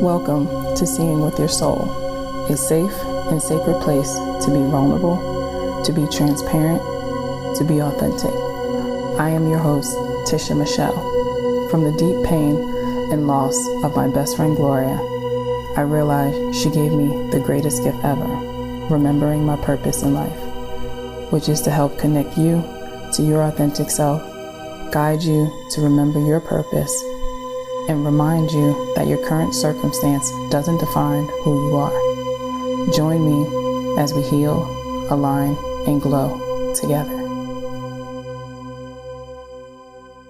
Welcome to Seeing with Your Soul, a safe and sacred place to be vulnerable, to be transparent, to be authentic. I am your host, Tisha Michelle. From the deep pain and loss of my best friend Gloria, I realized she gave me the greatest gift ever, remembering my purpose in life, which is to help connect you to your authentic self, guide you to remember your purpose, and remind you that your current circumstance doesn't define who you are. Join me as we heal, align, and glow together.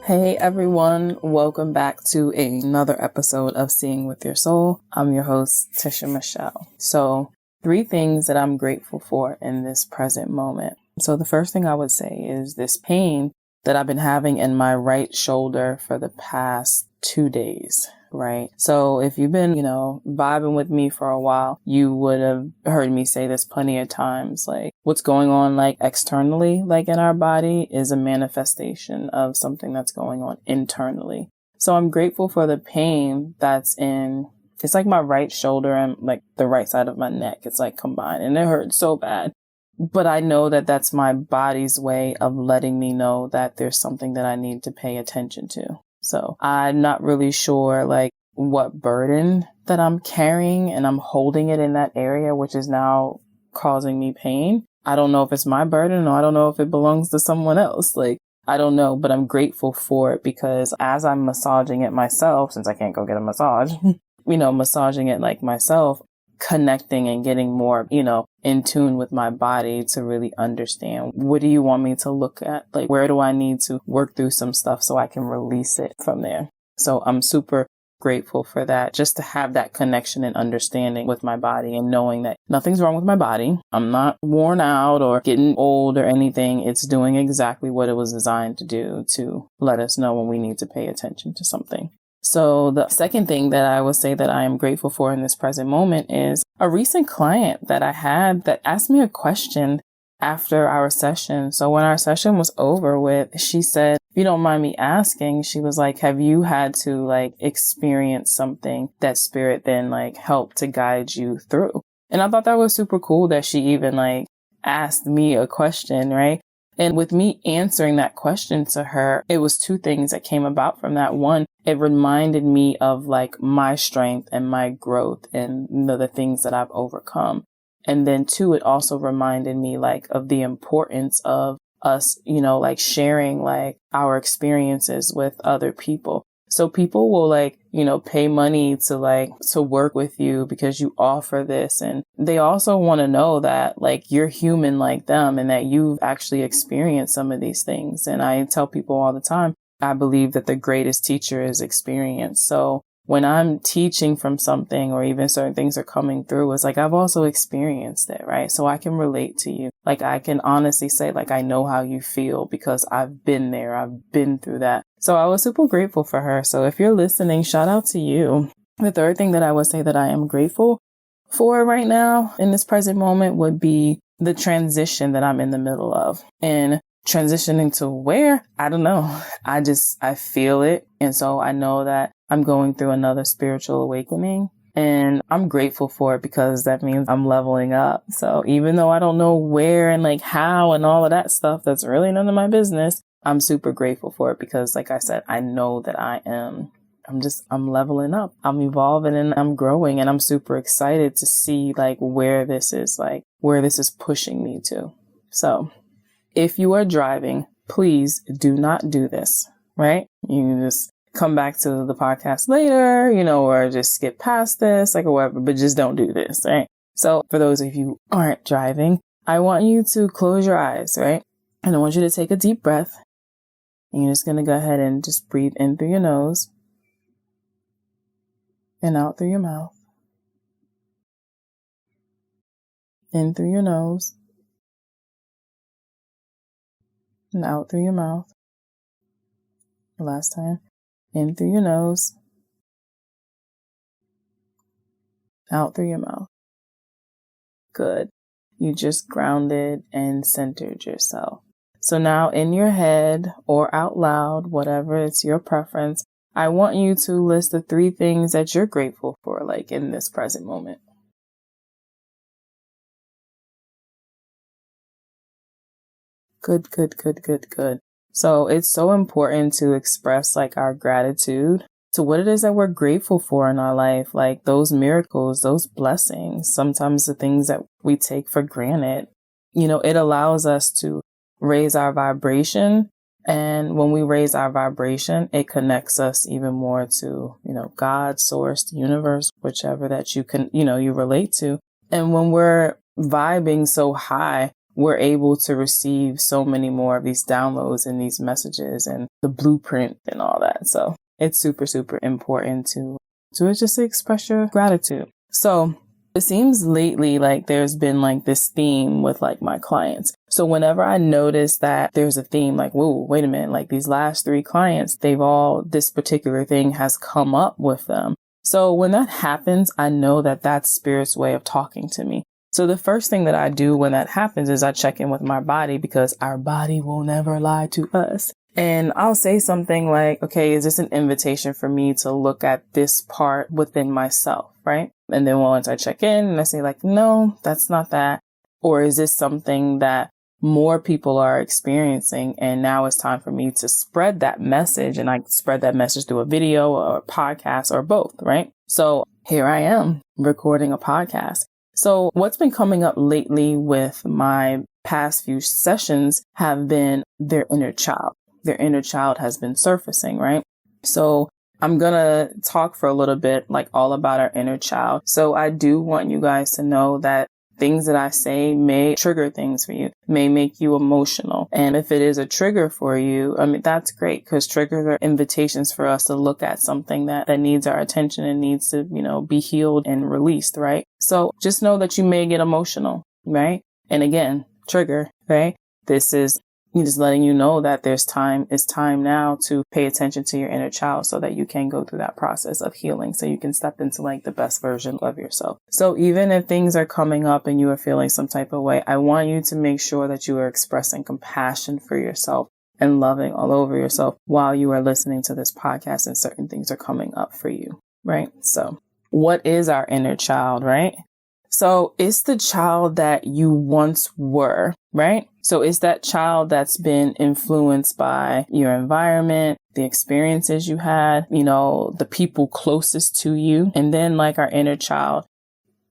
Hey everyone, welcome back to another episode of Seeing with Your Soul. I'm your host, Tisha Michelle. So 3 things that I'm grateful for in this present moment. So the first thing I would say is this pain that I've been having in my right shoulder for the past 2 days, right? So if you've been, vibing with me for a while, you would have heard me say this plenty of times, like what's going on like externally, like in our body is a manifestation of something that's going on internally. So I'm grateful for the pain that's it's like my right shoulder and like the right side of my neck. It's like combined and it hurts so bad. But I know that that's my body's way of letting me know that there's something that I need to pay attention to. So I'm not really sure like what burden that I'm carrying and I'm holding it in that area, which is now causing me pain. I don't know if it's my burden or I don't know if it belongs to someone else. Like, I don't know, but I'm grateful for it because as I'm massaging it myself, since I can't go get a massage, massaging it like myself, connecting and getting more, in tune with my body to really understand what do you want me to look at? Like, where do I need to work through some stuff so I can release it from there? So I'm super grateful for that, just to have that connection and understanding with my body and knowing that nothing's wrong with my body. I'm not worn out or getting old or anything. It's doing exactly what it was designed to do, to let us know when we need to pay attention to something. So the second thing that I will say that I am grateful for in this present moment is a recent client that I had that asked me a question after our session. So when our session was over with, she said, if you don't mind me asking, she was like, have you had to like experience something that spirit then like helped to guide you through? And I thought that was super cool that she even like asked me a question, right? And with me answering that question to her, it was 2 things that came about from that. One, it reminded me of like my strength and my growth and the things that I've overcome. And then 2, it also reminded me like of the importance of us, like sharing like our experiences with other people. So people will like, pay money to work with you because you offer this. And they also want to know that like you're human like them and that you've actually experienced some of these things. And I tell people all the time, I believe that the greatest teacher is experience. So when I'm teaching from something or even certain things are coming through, it's like I've also experienced it, right? So I can relate to you. Like I can honestly say like I know how you feel because I've been there. I've been through that. So I was super grateful for her. So if you're listening, shout out to you. The third thing that I would say that I am grateful for right now in this present moment would be the transition that I'm in the middle of. And transitioning to where? I don't know. I feel it. And so I know that I'm going through another spiritual awakening and I'm grateful for it because that means I'm leveling up. So even though I don't know where and like how and all of that stuff, that's really none of my business. I'm super grateful for it because like I said, I know that I'm leveling up. I'm evolving and I'm growing and I'm super excited to see like where this is pushing me to. So if you are driving, please do not do this, right? You can just come back to the podcast later, or just skip past this, like or whatever, but just don't do this, right? So for those of you who aren't driving, I want you to close your eyes, right? And I want you to take a deep breath. And you're just going to go ahead and just breathe in through your nose and out through your mouth. In through your nose and out through your mouth. Last time. In through your nose, out through your mouth. Good. You just grounded and centered yourself. So now in your head or out loud, whatever it's your preference, I want you to list the 3 things that you're grateful for, like in this present moment. Good, good, good, good, good. So it's so important to express like our gratitude to what it is that we're grateful for in our life, like those miracles, those blessings, sometimes the things that we take for granted. It allows us to raise our vibration. And when we raise our vibration, it connects us even more to, God, source, the universe, whichever that you can, you relate to. And when we're vibing so high, we're able to receive so many more of these downloads and these messages and the blueprint and all that. So it's super, super important to just express your gratitude. So it seems lately like there's been like this theme with like my clients. So whenever I notice that there's a theme, like, whoa, wait a minute, like these last 3 clients, this particular thing has come up with them. So when that happens, I know that that's Spirit's way of talking to me. So the first thing that I do when that happens is I check in with my body, because our body will never lie to us. And I'll say something like, okay, is this an invitation for me to look at this part within myself, right? And then once I check in and I say like, no, that's not that. Or is this something that more people are experiencing? And now it's time for me to spread that message. And I spread that message through a video or a podcast or both, right? So here I am recording a podcast. So what's been coming up lately with my past few sessions have been their inner child. Their inner child has been surfacing, right? So I'm going to talk for a little bit like all about our inner child. So I do want you guys to know that things that I say may trigger things for you, may make you emotional. And if it is a trigger for you, that's great, because triggers are invitations for us to look at something that needs our attention and needs to, be healed and released, right? So just know that you may get emotional, right? And again, trigger, right? This is just letting you know that it's time now to pay attention to your inner child so that you can go through that process of healing, so you can step into like the best version of yourself. So even if things are coming up and you are feeling some type of way, I want you to make sure that you are expressing compassion for yourself and loving all over yourself while you are listening to this podcast and certain things are coming up for you, right? So what is our inner child, right? So it's the child that you once were, right? So it's that child that's been influenced by your environment, the experiences you had, the people closest to you. And then like our inner child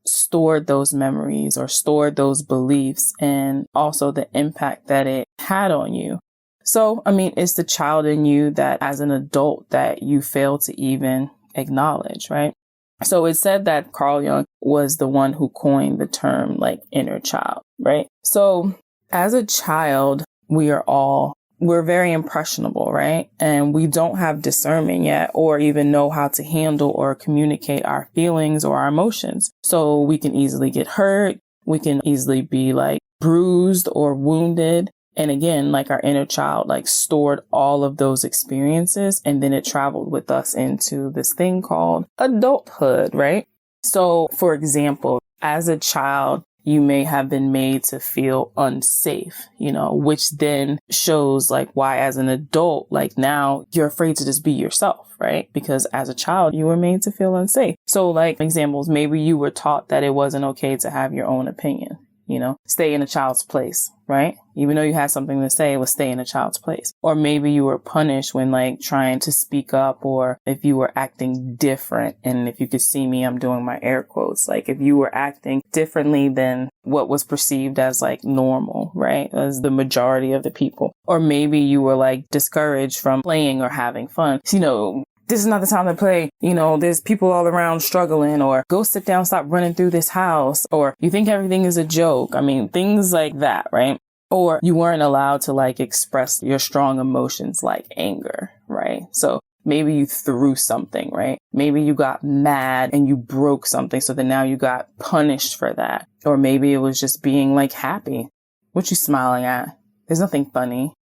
stored those memories or stored those beliefs and also the impact that it had on you. So, it's the child in you that as an adult that you fail to even acknowledge, right? So it's said that Carl Jung was the one who coined the term like inner child, right? So as a child, we're very impressionable, right? And we don't have discernment yet or even know how to handle or communicate our feelings or our emotions. So we can easily get hurt. We can easily be like bruised or wounded. And again, like our inner child, like stored all of those experiences and then it traveled with us into this thing called adulthood, right? So for example, as a child, you may have been made to feel unsafe, which then shows like why as an adult, like now you're afraid to just be yourself, right? Because as a child, you were made to feel unsafe. So like examples, maybe you were taught that it wasn't okay to have your own opinion. Stay in a child's place, right? Even though you had something to say, it was stay in a child's place. Or maybe you were punished when like trying to speak up, or if you were acting different. And if you could see me, I'm doing my air quotes. Like if you were acting differently than what was perceived as like normal, right? As the majority of the people. Or maybe you were like discouraged from playing or having fun. This is not the time to play. There's people all around struggling, or go sit down, stop running through this house, or you think everything is a joke. Things like that, right? Or you weren't allowed to like express your strong emotions like anger, right? So maybe you threw something, right? Maybe you got mad and you broke something. So then now you got punished for that. Or maybe it was just being like happy. What you smiling at? There's nothing funny.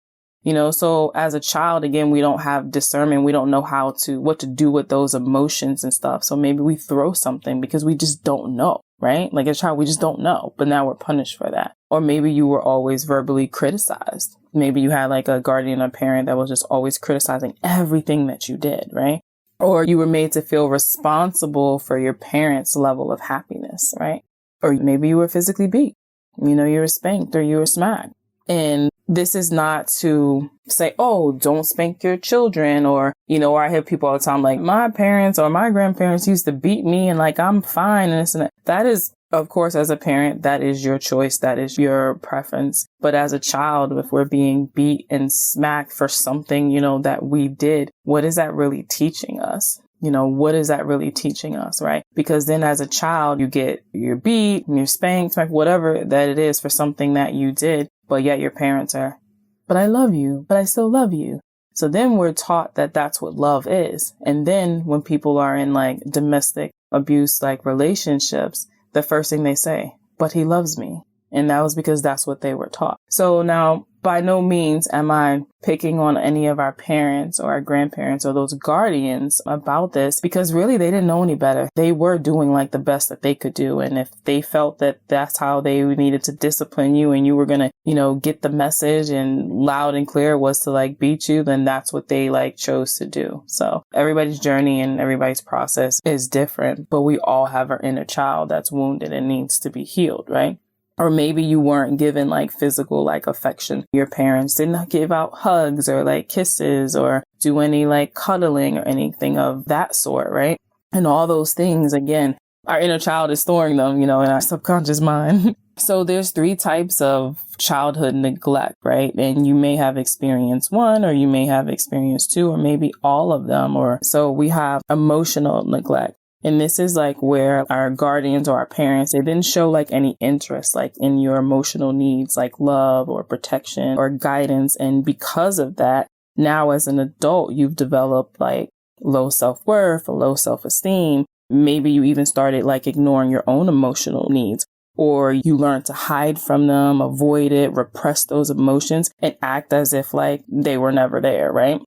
So as a child, again, we don't have discernment. We don't know what to do with those emotions and stuff. So maybe we throw something because we just don't know, right? Like as a child, we just don't know, but now we're punished for that. Or maybe you were always verbally criticized. Maybe you had like a guardian or parent that was just always criticizing everything that you did, right? Or you were made to feel responsible for your parents' level of happiness, right? Or maybe you were physically beat. You were spanked or you were smacked. And this is not to say, oh, don't spank your children. Or I hear people all the time like, my parents or my grandparents used to beat me and like, I'm fine. And this and that. That is, of course, as a parent, that is your choice. That is your preference. But as a child, if we're being beat and smacked for something, that we did, what is that really teaching us? What is that really teaching us, right? Because then as a child, you're beat, you're spanked, whatever that it is for something that you did. But yet your parents are, but I love you, but I still love you. So then we're taught that that's what love is. And then when people are in like domestic abuse, like relationships, the first thing they say, but he loves me. And that was because that's what they were taught. So now, by no means am I picking on any of our parents or our grandparents or those guardians about this, because really they didn't know any better. They were doing like the best that they could do. And if they felt that that's how they needed to discipline you and you were going to, get the message and loud and clear was to like beat you, then that's what they like chose to do. So everybody's journey and everybody's process is different, but we all have our inner child that's wounded and needs to be healed, right? Or maybe you weren't given like physical like affection. Your parents didn't give out hugs or like kisses or do any like cuddling or anything of that sort, right? And all those things, again, our inner child is storing them, in our subconscious mind. So there's 3 types of childhood neglect, right? And you may have experienced 1 or you may have experienced 2 or maybe all of them. Or so we have emotional neglect. And this is like where our guardians or our parents, they didn't show like any interest like in your emotional needs, like love or protection or guidance. And because of that, now as an adult, you've developed like low self-worth or low self-esteem. Maybe you even started like ignoring your own emotional needs, or you learned to hide from them, avoid it, repress those emotions and act as if like they were never there, right?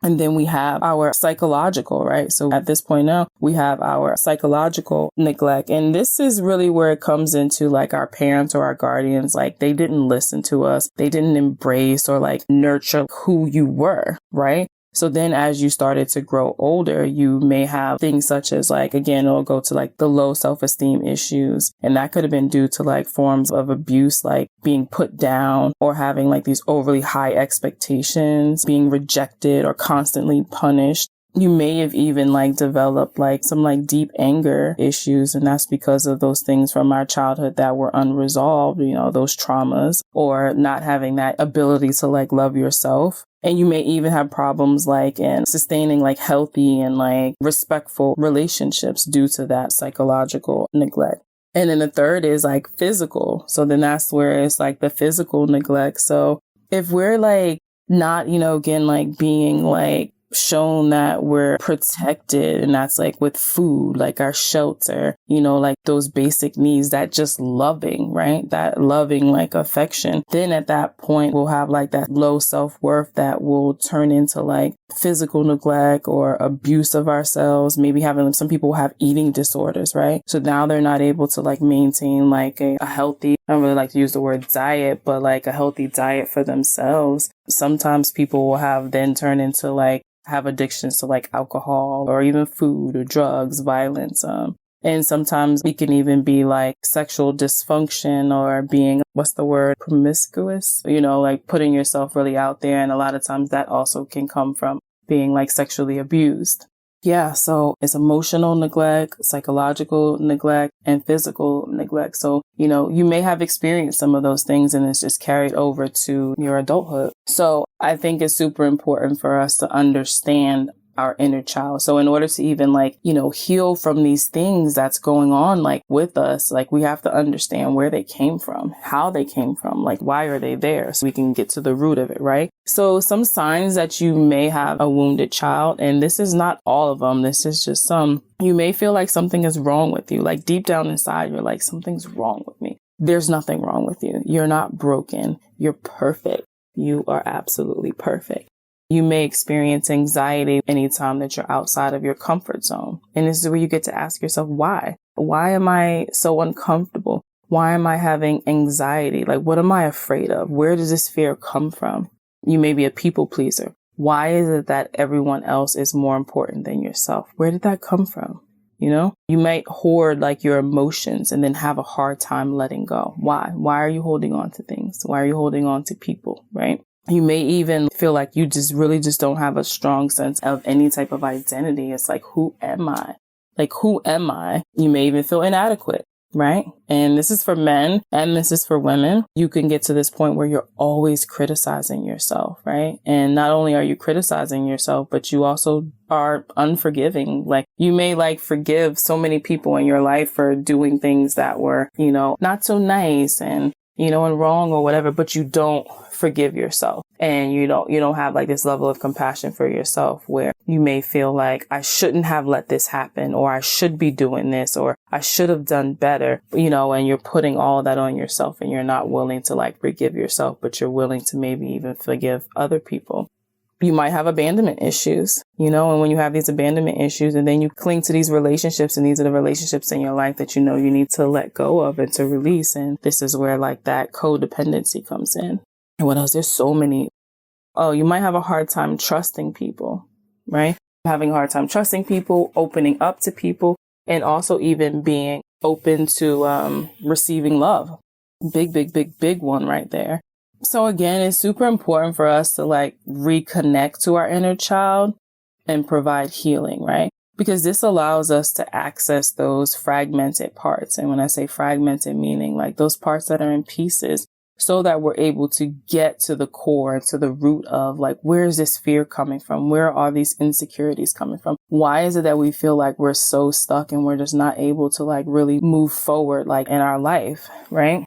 And then we have our psychological, right? So at this point now, we have our psychological neglect. And this is really where it comes into like our parents or our guardians, like they didn't listen to us. They didn't embrace or like nurture who you were, right? So then as you started to grow older, you may have things such as like, again, it'll go to like the low self-esteem issues. And that could have been due to like forms of abuse, like being put down or having like these overly high expectations, being rejected or constantly punished. You may have even like developed like some like deep anger issues. And that's because of those things from our childhood that were unresolved, those traumas, or not having that ability to like love yourself. And you may even have problems like in sustaining like healthy and like respectful relationships due to that psychological neglect. And then the third is like physical. So then that's where it's like the physical neglect. So if we're like not, again, like being like shown that we're protected, and that's like with food, like our shelter, like those basic needs, that just loving, right? That loving like affection. Then at that point, we'll have like that low self-worth that will turn into like physical neglect or abuse of ourselves. Maybe having some people have eating disorders, right? So now they're not able to like maintain like a healthy, I don't really like to use the word diet, but like a healthy diet for themselves. Sometimes people will have then turn into like have addictions to like alcohol or even food or drugs, violence. And sometimes it can even be like sexual dysfunction or being, promiscuous, like putting yourself really out there. And a lot of times that also can come from being like sexually abused. Yeah, so it's emotional neglect, psychological neglect, and physical neglect. So, you may have experienced some of those things and it's just carried over to your adulthood. So I think it's super important for us to understand our inner child. So in order to even like, heal from these things that's going on like with us, like we have to understand where they came from, how they came from, like why are they there? So we can get to the root of it, right? So some signs that you may have a wounded child, and this is not all of them, this is just some. You may feel like something is wrong with you, like deep down inside, you're like, something's wrong with me. There's nothing wrong with you. You're not broken. You're perfect. You are absolutely perfect. You may experience anxiety anytime that you're outside of your comfort zone. And this is where you get to ask yourself, why? Why am I so uncomfortable? Why am I having anxiety? Like, what am I afraid of? Where does this fear come from? You may be a people pleaser. Why is it that everyone else is more important than yourself? Where did that come from? You know, you might hoard like your emotions and then have a hard time letting go. Why? Why are you holding on to things? Why are you holding on to people, right? You may even feel like you just really just don't have a strong sense of any type of identity. It's like, who am I? Like, who am I? You may even feel inadequate, right? And this is for men and this is for women. You can get to this point where you're always criticizing yourself, right? And not only are you criticizing yourself, but you also are unforgiving. Like, you may like forgive so many people in your life for doing things that were, you know, not so nice and, you know, and wrong or whatever, but you don't forgive yourself. And you don't have like this level of compassion for yourself where you may feel like, I shouldn't have let this happen, or I should be doing this, or I should have done better, you know, and you're putting all of that on yourself and you're not willing to like forgive yourself, but you're willing to maybe even forgive other people. You might have abandonment issues, you know, and when you have these abandonment issues and then you cling to these relationships, and these are the relationships in your life that you know you need to let go of and to release. And this is where like that codependency comes in. And what else? There's so many. Oh, you might have a hard time trusting people, right? Having a hard time trusting people, opening up to people, and also even being open to receiving love. Big one right there. So again, it's super important for us to like reconnect to our inner child and provide healing, right? Because this allows us to access those fragmented parts. And when I say fragmented, meaning like those parts that are in pieces, so that we're able to get to the core and to the root of like, where is this fear coming from? Where are these insecurities coming from? Why is it that we feel like we're so stuck and we're just not able to like really move forward like in our life, right?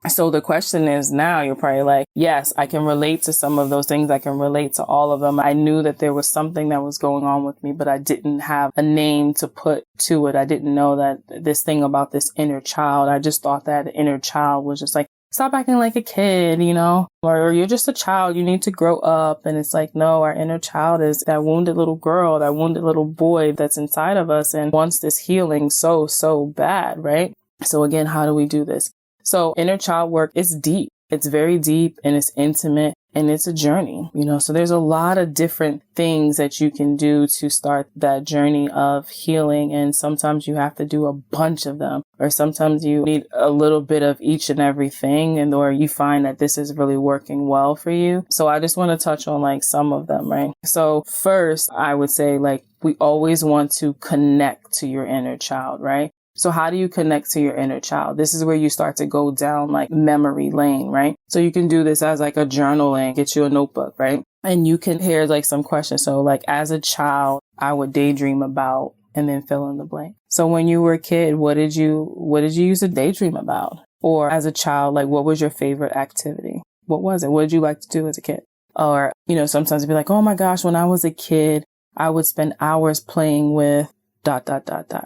So the question is now, you're probably like, yes, I can relate to some of those things. I can relate to all of them. I knew that there was something that was going on with me, but I didn't have a name to put to it. I didn't know that this thing about this inner child. I just thought that the inner child was just like, stop acting like a kid, you know, or you're just a child. You need to grow up. And it's like, no, our inner child is that wounded little girl, that wounded little boy that's inside of us and wants this healing so bad, right? So again, how do we do this? So inner child work is deep. It's very deep and it's intimate and it's a journey, you know, so there's a lot of different things that you can do to start that journey of healing. And sometimes you have to do a bunch of them, or sometimes you need a little bit of each and everything, and or you find that this is really working well for you. So I just want to touch on like some of them, right? So first, I would say like we always want to connect to your inner child, right? So how do you connect to your inner child? This is where you start to go down like memory lane, right? So you can do this as like a journal and get you a notebook, right? And you can hear like some questions. So like as a child, I would daydream about, and then fill in the blank. So when you were a kid, what did you use to daydream about? Or as a child, like what was your favorite activity? What was it? What did you like to do as a kid? Or, you know, sometimes it'd be like, oh my gosh, when I was a kid, I would spend hours playing with ...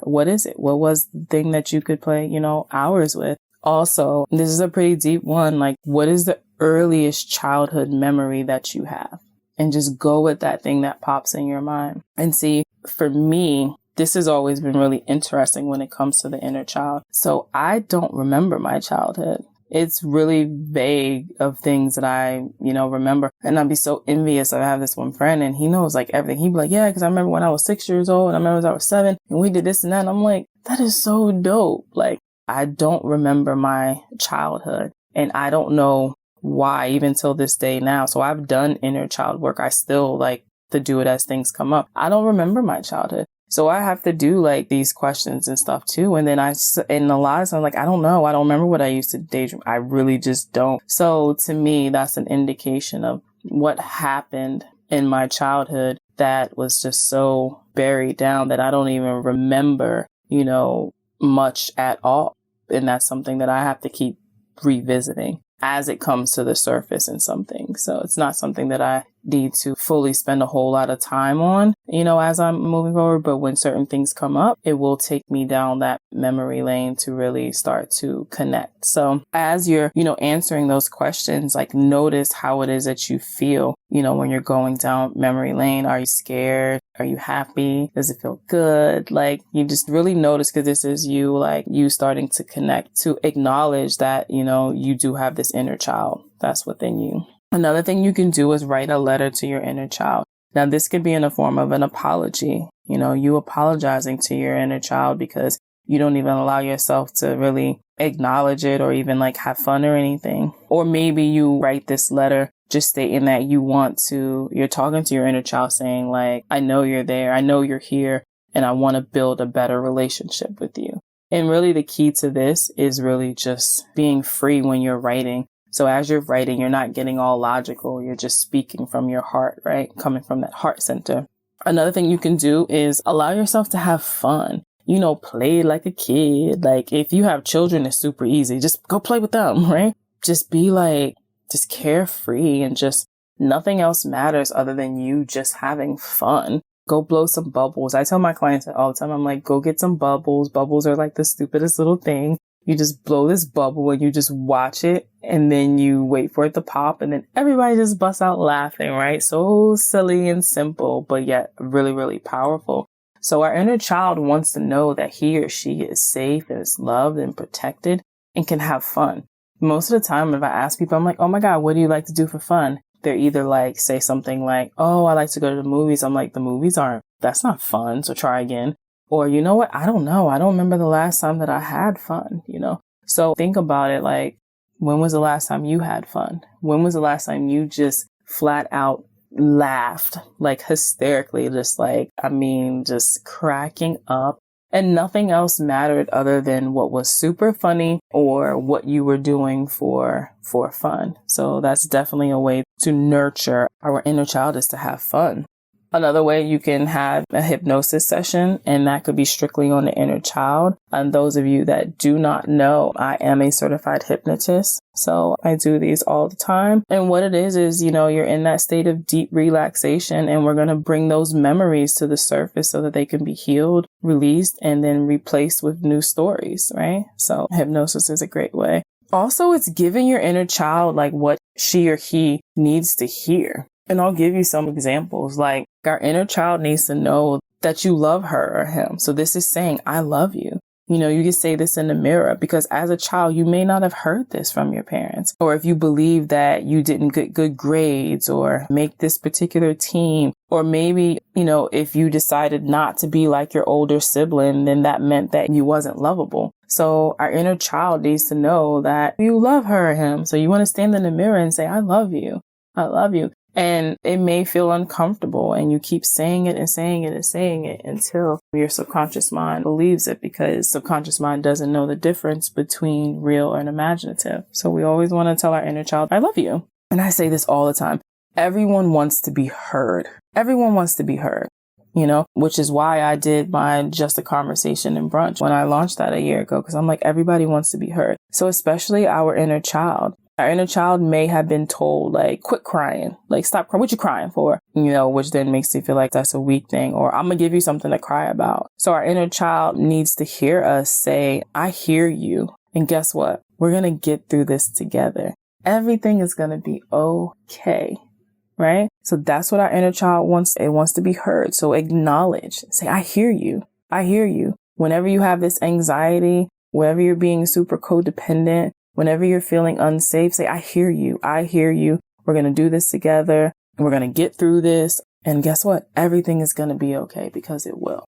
What is it? What was the thing that you could play, you know, hours with? Also, this is a pretty deep one. Like, what is the earliest childhood memory that you have? And just go with that thing that pops in your mind. And see, for me, this has always been really interesting when it comes to the inner child. So I don't remember my childhood. It's really vague of things that I, you know, remember. And I'd be so envious. I have this one friend and he knows like everything. He'd be like, yeah, because I remember when I was 6 years old and I remember when I was 7 and we did this and that. And I'm like, that is so dope. Like, I don't remember my childhood and I don't know why even till this day now. So I've done inner child work. I still like to do it as things come up. I don't remember my childhood. So I have to do like these questions and stuff too. And then and a lot of times I'm like, I don't know. I don't remember what I used to daydream. I really just don't. So to me, that's an indication of what happened in my childhood that was just so buried down that I don't even remember, you know, much at all. And that's something that I have to keep revisiting as it comes to the surface in something. So it's not something that I need to fully spend a whole lot of time on, you know, as I'm moving forward. But when certain things come up, it will take me down that memory lane to really start to connect. So as you're, you know, answering those questions, like notice how it is that you feel, you know, when you're going down memory lane. Are you scared? Are you happy? Does it feel good? Like you just really notice, because this is you, like you starting to connect, to acknowledge that, you know, you do have this inner child that's within you. Another thing you can do is write a letter to your inner child. Now, this could be in the form of an apology, you apologizing to your inner child because you don't even allow yourself to really acknowledge it or even like have fun or anything. Or maybe you write this letter just stating that you're talking to your inner child saying like, I know you're there. I know you're here. And I want to build a better relationship with you. And really the key to this is really just being free when you're writing. So as you're writing, you're not getting all logical. You're just speaking from your heart, right? Coming from that heart center. Another thing you can do is allow yourself to have fun. Play like a kid. Like if you have children, it's super easy. Just go play with them, right? Just be just carefree and just nothing else matters other than you just having fun. Go blow some bubbles. I tell my clients that all the time. I'm like, go get some bubbles. Bubbles are like the stupidest little thing. You just blow this bubble and you just watch it and then you wait for it to pop and then everybody just busts out laughing, right? So silly and simple, but yet really, really powerful. So our inner child wants to know that he or she is safe and is loved and protected and can have fun. Most of the time, if I ask people, I'm like, oh my God, what do you like to do for fun? They're either like, say something like, oh, I like to go to the movies. I'm like, that's not fun. So try again. Or you know what? I don't know. I don't remember the last time that I had fun, So think about it like, when was the last time you had fun? When was the last time you just flat out laughed like hysterically, just cracking up and nothing else mattered other than what was super funny or what you were doing for fun. So that's definitely a way to nurture our inner child, is to have fun. Another way you can have a hypnosis session, and that could be strictly on the inner child. And those of you that do not know, I am a certified hypnotist. So I do these all the time. And what it is, you're in that state of deep relaxation, and we're going to bring those memories to the surface so that they can be healed, released, and then replaced with new stories, right? So hypnosis is a great way. Also, it's giving your inner child like what she or he needs to hear. And I'll give you some examples. Like our inner child needs to know that you love her or him. So this is saying, I love you. You can say this in the mirror because as a child, you may not have heard this from your parents. Or if you believe that you didn't get good grades or make this particular team, or maybe, if you decided not to be like your older sibling, then that meant that you wasn't lovable. So our inner child needs to know that you love her or him. So you want to stand in the mirror and say, I love you. I love you. And it may feel uncomfortable and you keep saying it and saying it and saying it until your subconscious mind believes it, because subconscious mind doesn't know the difference between real and imaginative. So we always want to tell our inner child, I love you. And I say this all the time. Everyone wants to be heard. Everyone wants to be heard, which is why I did my Just a Conversation in Brunch when I launched that a year ago, because I'm like, everybody wants to be heard. So especially our inner child. Our inner child may have been told, like, quit crying, like, stop crying. What you crying for? Which then makes you feel like that's a weak thing, or I'm going to give you something to cry about. So our inner child needs to hear us say, I hear you. And guess what? We're going to get through this together. Everything is going to be okay. Right? So that's what our inner child wants. It wants to be heard. So acknowledge, say, I hear you. I hear you. Whenever you have this anxiety, whenever you're being super codependent, whenever you're feeling unsafe, say, I hear you. I hear you. We're going to do this together. And we're going to get through this. And guess what? Everything is going to be okay, because it will.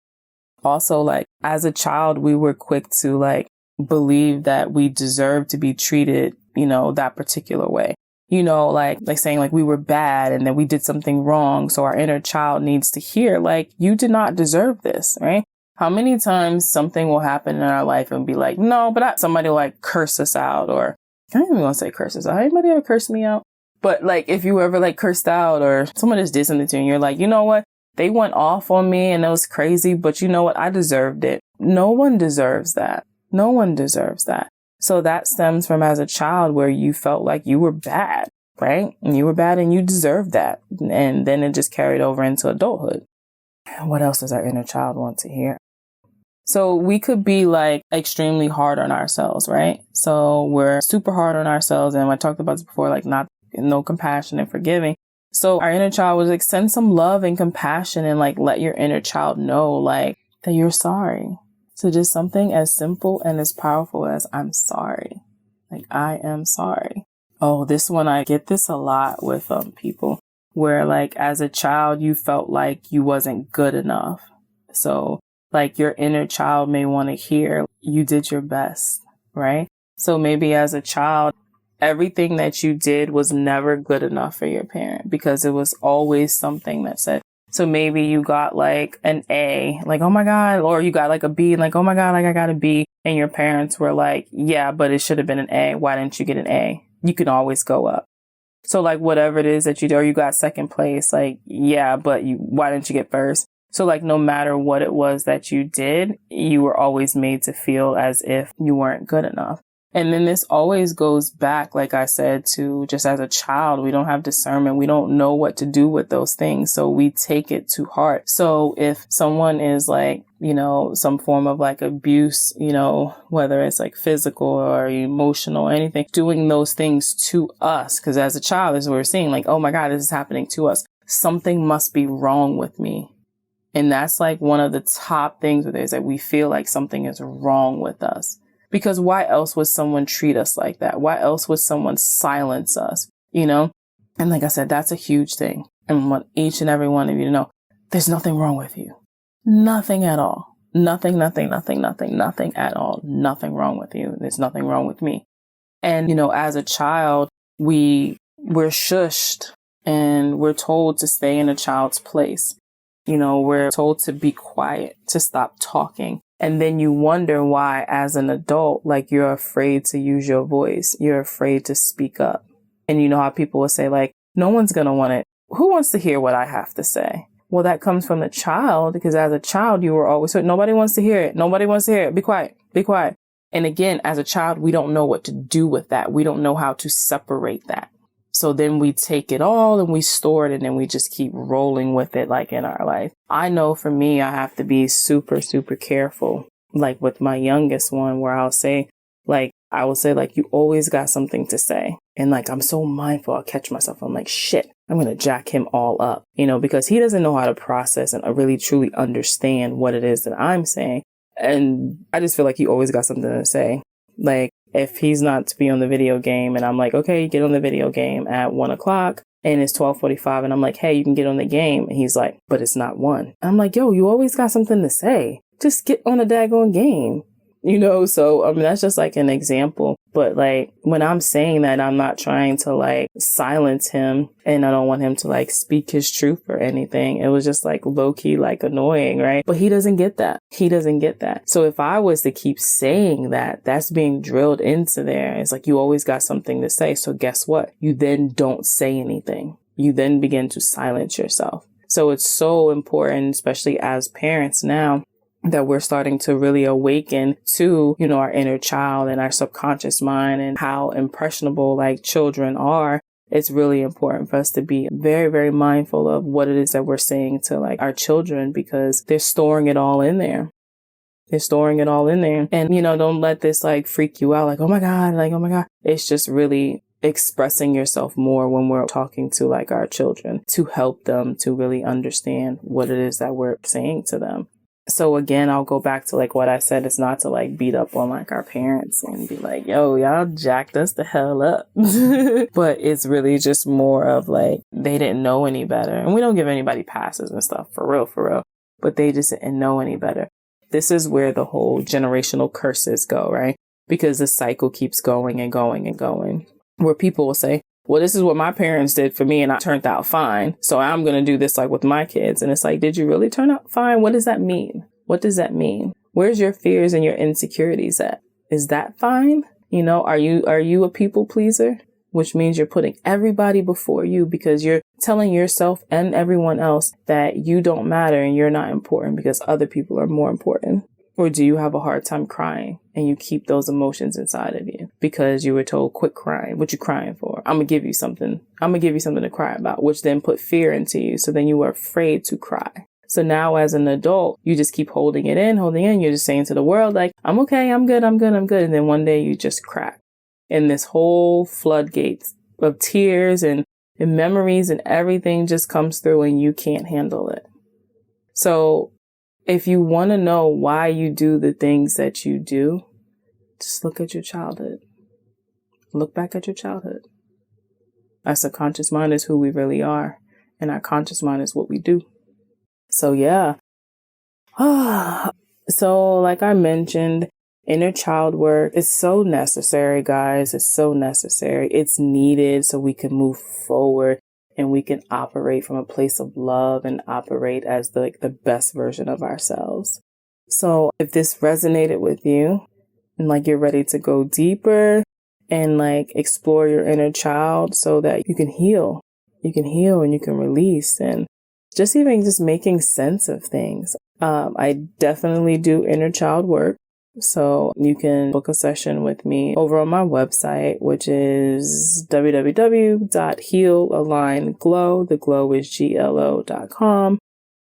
Also, like, as a child, we were quick to believe that we deserve to be treated, that particular way. Like saying we were bad and that we did something wrong. So our inner child needs to hear, you did not deserve this, right? How many times something will happen in our life and be like, no, but somebody will curse us out, or I don't even want to say curse us out. Anybody ever cursed me out? But if you ever cursed out, or someone just did something to you and you're like, you know what? They went off on me and it was crazy, but you know what? I deserved it. No one deserves that. No one deserves that. So that stems from as a child where you felt like you were bad, right? And you were bad and you deserved that. And then it just carried over into adulthood. What else does our inner child want to hear? So we could be extremely hard on ourselves, right? So we're super hard on ourselves. And I talked about this before, no compassion and forgiving. So our inner child was send some love and compassion and let your inner child know that you're sorry. So just something as simple and as powerful as I'm sorry. I am sorry. Oh, this one, I get this a lot with people where like as a child, you felt like you wasn't good enough. So like your inner child may want to hear you did your best, right? So maybe as a child, everything that you did was never good enough for your parent because it was always something that said, so maybe you got like an A, like, oh my God, or you got like a B, like, oh my God, like I got a B. And your parents were like, yeah, but it should have been an A. Why didn't you get an A? You can always go up. So like whatever it is that you do, or you got second place, like, yeah, but why didn't you get first? So like no matter what it was that you did, you were always made to feel as if you weren't good enough. And then this always goes back, like I said, to just as a child, we don't have discernment. We don't know what to do with those things. So we take it to heart. So if someone is like, some form of like abuse, whether it's like physical or emotional or anything, doing those things to us, because as a child, as we're seeing, like, oh my God, this is happening to us. Something must be wrong with me. And that's like one of the top things with it is that we feel like something is wrong with us. Because why else would someone treat us like that? Why else would someone silence us? And like I said, that's a huge thing. And I want each and every one of you to know there's nothing wrong with you. Nothing at all. Nothing at all. Nothing wrong with you. There's nothing wrong with me. And, as a child, we're shushed and we're told to stay in a child's place. We're told to be quiet, to stop talking. And then you wonder why, as an adult, like you're afraid to use your voice. You're afraid to speak up. And you know how people will say, like, no one's going to want it. Who wants to hear what I have to say? Well, that comes from the child, because as a child, you were always told, nobody wants to hear it. Nobody wants to hear it. Be quiet. Be quiet. And again, as a child, we don't know what to do with that. We don't know how to separate that. So then we take it all and we store it and then we just keep rolling with it like in our life. I know for me, I have to be super, super careful. Like with my youngest one, where I will say, you always got something to say. And like, I'm so mindful, I'll catch myself. I'm like, shit, I'm going to jack him all up, because he doesn't know how to process and really truly understand what it is that I'm saying. And I just feel like he always got something to say. Like, if he's not to be on the video game and I'm like, okay, get on the video game at 1:00 and it's 12:45 and I'm like, hey, you can get on the game. And he's like, but it's not 1. I'm like, yo, you always got something to say. Just get on a daggone game. So, that's just like an example. But like when I'm saying that, I'm not trying to like silence him and I don't want him to like speak his truth or anything. It was just like low key, like annoying, right? But he doesn't get that. He doesn't get that. So if I was to keep saying that, that's being drilled into there. It's like you always got something to say. So guess what? You then don't say anything. You then begin to silence yourself. So it's so important, especially as parents now, that we're starting to really awaken to, our inner child and our subconscious mind and how impressionable like children are. It's really important for us to be very, very mindful of what it is that we're saying to like our children, because they're storing it all in there. They're storing it all in there. And, don't let this like freak you out. Like, oh my God. It's just really expressing yourself more when we're talking to like our children to help them to really understand what it is that we're saying to them. So again, I'll go back to like what I said. It's not to like beat up on like our parents and be like, yo, y'all jacked us the hell up. But it's really just more of like, they didn't know any better. And we don't give anybody passes and stuff, for real. But they just didn't know any better. This is where the whole generational curses go, right? Because the cycle keeps going and going and going, where people will say, well, this is what my parents did for me and I turned out fine. So I'm going to do this like with my kids. And it's like, did you really turn out fine? What does that mean? What does that mean? Where's your fears and your insecurities at? Is that fine? Are you a people pleaser? Which means you're putting everybody before you because you're telling yourself and everyone else that you don't matter and you're not important because other people are more important. Or do you have a hard time crying and you keep those emotions inside of you because you were told, quit crying. What you crying for? I'm going to give you something. I'm going to give you something to cry about, which then put fear into you. So then you were afraid to cry. So now as an adult, you just keep holding it in. You're just saying to the world, like, I'm okay. I'm good. And then one day you just crack. And this whole floodgates of tears and memories and everything just comes through and you can't handle it. So if you want to know why you do the things that you do, just look at your childhood. Look back at your childhood. Our subconscious mind is who we really are, and our conscious mind is what we do. So yeah. So like I mentioned, inner child work is so necessary, guys. It's so necessary. It's needed so we can move forward and we can operate from a place of love and operate as the best version of ourselves. So if this resonated with you and like you're ready to go deeper and like explore your inner child so that you can heal and you can release and just making sense of things. I definitely do inner child work. So you can book a session with me over on my website, which is www.healalignedglow. The glow is GLO.com.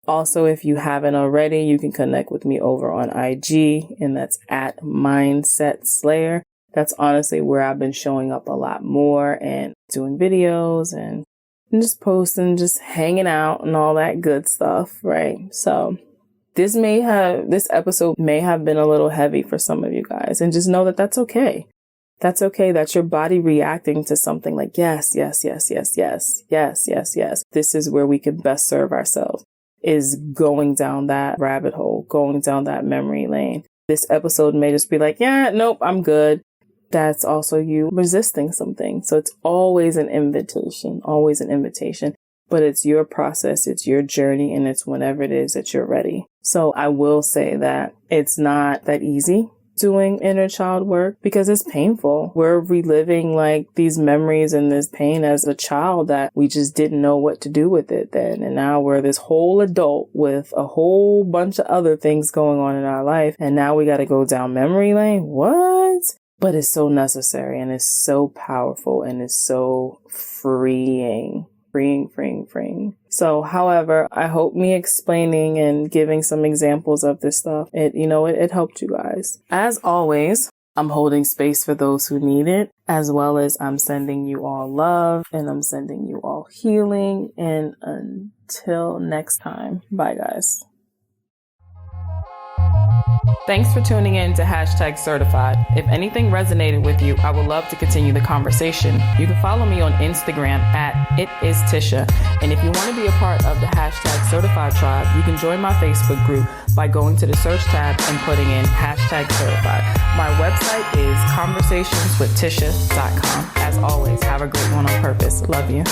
Also, if you haven't already, you can connect with me over on IG, and that's at Mindset Slayer. That's honestly where I've been showing up a lot more and doing videos and just posting, just hanging out and all that good stuff, right? So this episode may have been a little heavy for some of you guys, and just know that that's okay. That's okay. That's your body reacting to something like, yes, yes, yes, yes, yes, yes, yes, yes. This is where we can best serve ourselves, is going down that rabbit hole, going down that memory lane. This episode may just be like, yeah, nope, I'm good. That's also you resisting something. So it's always an invitation, but it's your process, it's your journey, and it's whenever it is that you're ready. So I will say that it's not that easy doing inner child work because it's painful. We're reliving like these memories and this pain as a child that we just didn't know what to do with it then. And now we're this whole adult with a whole bunch of other things going on in our life. And now we got to go down memory lane. What? But it's so necessary and it's so powerful and it's so freeing. So, however, I hope me explaining and giving some examples of this stuff, it helped you guys. As always, I'm holding space for those who need it, as well as I'm sending you all love and I'm sending you all healing. And until next time, bye guys. Thanks for tuning in to #certified. If anything resonated with you, I would love to continue the conversation. You can follow me on Instagram at @itistisha. And if you want to be a part of the #certified tribe, you can join my Facebook group by going to the search tab and putting in #certified. My website is conversationswithtisha.com. As always, have a great one on purpose. Love you.